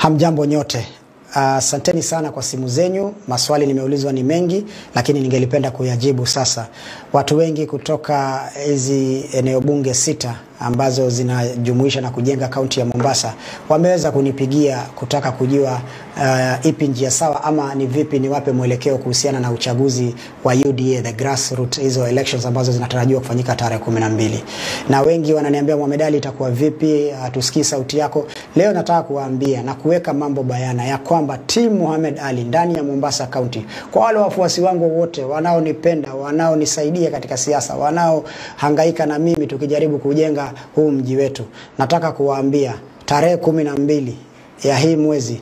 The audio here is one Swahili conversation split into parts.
Hamjambo nyote. Asanteni sana kwa simu zenyu. Maswali nimeulizwa ni mengi, lakini ningelipenda kuyajibu sasa. Watu wengi kutoka hizi eneo bunge 6 ambazo zinajumuisha na kujenga kaunti ya Mombasa wameweza kunipigia kutaka kujua ipi njia sawa ama ni vipi niwape mwelekeo kuhusiana na uchaguzi wa UDA, the grassroots, hizo elections ambazo zinatarajiwa kufanyika tarehe 12. Na wengi wananiambia Mohamed Ali, itakuwa vipi? Tusikii sauti yako. Leo nataka kuwaambia na kuweka mambo bayana ya kwamba team Mohamed Ali ndani ya Mombasa County, kwa wale wafuasi wangu wote wanaonipenda, wanaonisaidia katika siasa, wanaohangaika na mimi tukijaribu kujenga huu mji wetu, nataka kuwaambia tarehe 12 ya hii mwezi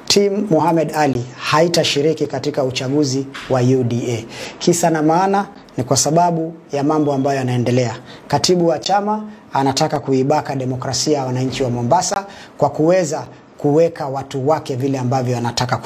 team Mohamed Ali haitashiriki katika uchaguzi wa UDA. Kisa na maana ni kwa sababu ya mambo ambayo yanaendelea. Katibu wa chama anataka kuibaka demokrasia ya wananchi wa Mombasa kwa kuweza kuweka watu wake vile ambavyo anataka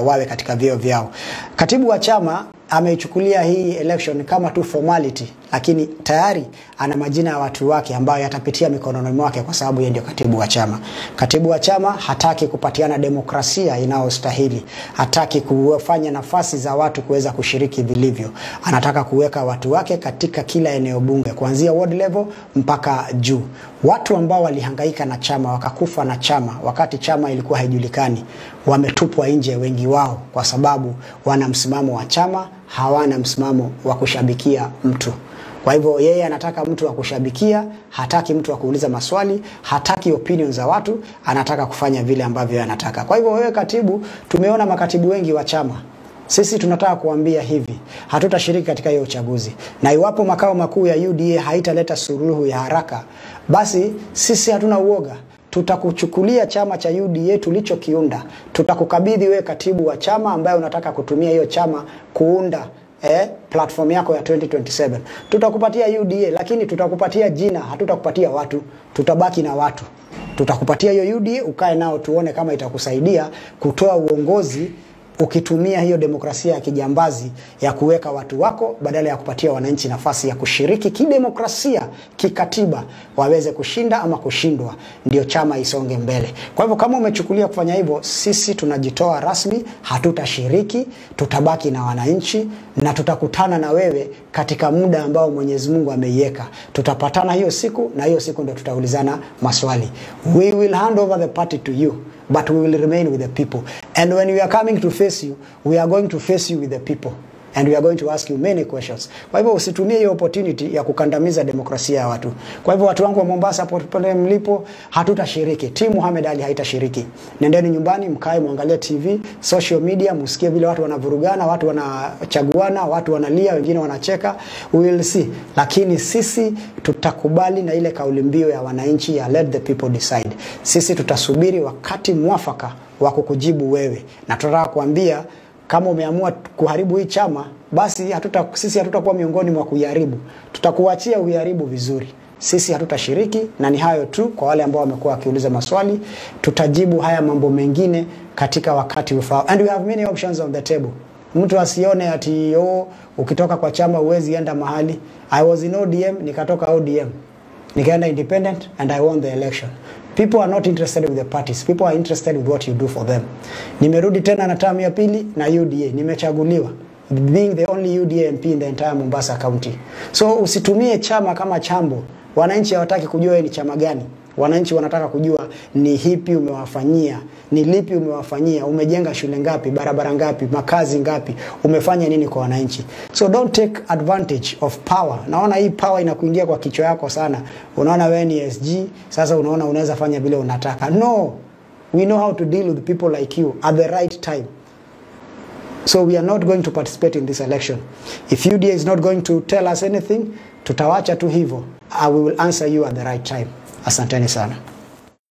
wawe katika vyeo vyao. Katibu wa chama ameichukulia hii election kama tu formality, lakini tayari ana majina ya watu wake ambayo yatapitia mikononi mwake kwa sababu yeye ndio katibu wa chama. Katibu wa chama hataki kupatiana demokrasia inayostahili. Hataki kufanya nafasi za watu kuweza kushiriki vilivyo. Anataka kuweka watu wake katika kila eneo bunge kuanzia ward level mpaka juu. Watu ambao walihangaika na chama, wakakufa na chama wakati chama ilikuwa haijulikani, wametupwa nje wengi wao kwa sababu wana msimamo wa chama, hawana msimamo wa kushabikia mtu. Kwa hivyo yeye anataka mtu wa kushabikia, hataki mtu wa kuuliza maswali, hataki opinions za watu, anataka kufanya vile ambavyo anataka. Kwa hivyo wewe katibu, tumeona makatibu wengi wa chama. Sisi tunataka kuambia hivi, hatutashiriki katika hiyo uchaguzi. Na iwapo makao makuu ya UDA haitaleta suluhu ya haraka, basi sisi hatuna uoga. Tutakuchukulia chama cha UDA tulichokiunda. Tutakukabidhi wewe katibu wa chama ambaye unataka kutumia hiyo chama kuunda platform yako ya 2027. Tutakupatia UDA, lakini tutakupatia jina, hatutakupatia watu. Tutabaki na watu. Tutakupatia hiyo UDA, ukae nao tuone kama itakusaidia kutoa uongozi ukitumia hiyo demokrasia ya kijambazi ya kuweka watu wako badala ya kupatia wananchi nafasi ya kushiriki kidemokrasia, kikatiba, waweze kushinda ama kushindwa, ndio chama isonge mbele. Kwa hivyo kama umechukulia kufanya hivyo, sisi tunajitoa rasmi, hatutashiriki, tutabaki na wananchi na tutakutana na wewe katika muda ambao Mwenyezi Mungu ameiweka. Tutapatana hiyo siku na hiyo siku ndio tutaulizana maswali. We will hand over the party to you, but we will remain with the people. And when we are coming to face you, we are going to face you with the people. And we are going to ask you many questions. Kwa hivyo usitumie hiyo opportunity ya kukandamiza demokrasia ya watu. Kwa hivyo watu wangu wa Mombasa pale mlipo, hatutashiriki. Team Mohamed Ali haitashiriki. Nendeni nyumbani, mkae muangalie TV, social media, msikie vile watu wanavurugana, watu wanachaguana, watu wanalia, wengine wanacheka. We will see. Lakini sisi tutakubali na ile kauli mbiu ya wananchi ya let the people decide. Sisi tutasubiri wakati mwafaka wa kukujibu wewe. Na tunataka kuambia kama umeamua kuharibu hii chama, basi sisi hatutakuwa miongoni mwa kuiharibu. Tutakuachia uharibu vizuri. Sisi hatutashiriki, na ni hayo tu kwa wale ambao wamekuwa wakiuliza maswali. Tutajibu haya mambo mengine katika wakati ufao. And we have many options on the table. Mtu asione ati ukitoka kwa chama huwezi enda mahali. I was in ODM, nikatoka ODM. Nikaenda independent and I won the election. People are not interested with the parties. People are interested with what you do for them. Nimerudi tena na term ya pili na UDA. Nimechaguliwa, being the only UDA MP in the entire Mombasa County. So usitumie chama kama chambo. Wananchi hawataki kujua ni chama gani. Wananchi wanataka kujua ni hipi umewafanyia, ni lipi umewafanyia, umejenga shule ngapi, barabara ngapi, makazi ngapi, umefanya nini kwa wananchi. So don't take advantage of power. Naona hii power inakuingia kwa kichwa yako sana. Unaona wewe ni SG, sasa unaona unaweza fanya vile unataka. No. We know how to deal with people like you at the right time. So we are not going to participate in this election. If UDA is not going to tell us anything, tutawacha tu hivyo. I will answer you at the right time. Asanteni sana.